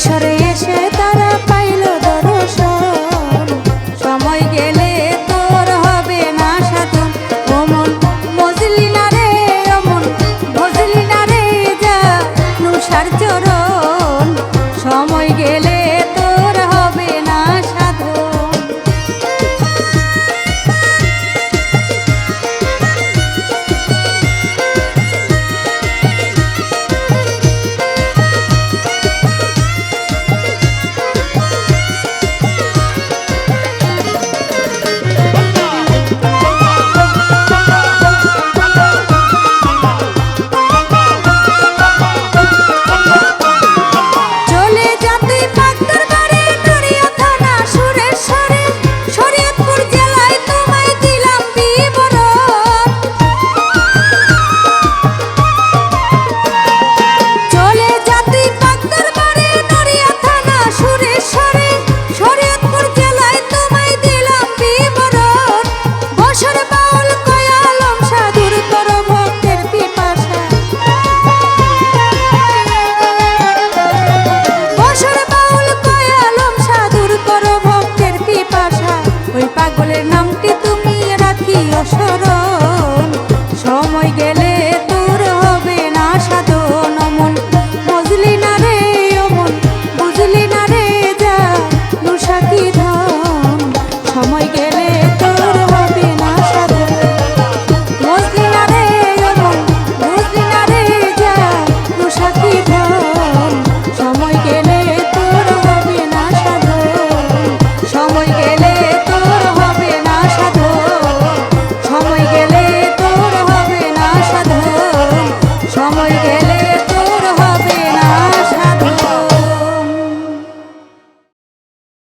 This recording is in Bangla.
মিশরে এসে তারা পাইল দর্শন, সময় গেলে তোর হবে না সাধন। ওমন মজলি না রে, ওমন মজলি না রে, যা নুসার চরণ, সময় গেলে তোর হবে না সাধন। পাগলের নামটি তুমি রাখিও স্মরণ, সময় গেলে তোর হবে না সাধন। অমন বুঝলি না রে, অমন বুঝলি না রে, যা নুসা কি ধন, সময় গেলে তোর হবে না সাধন। বুঝলি না রে, অমন বুঝলি না রে, যা নুসা কি ধন, সময় গেলে তোর হবে না সাধন। সময় গেলে সময় গেলে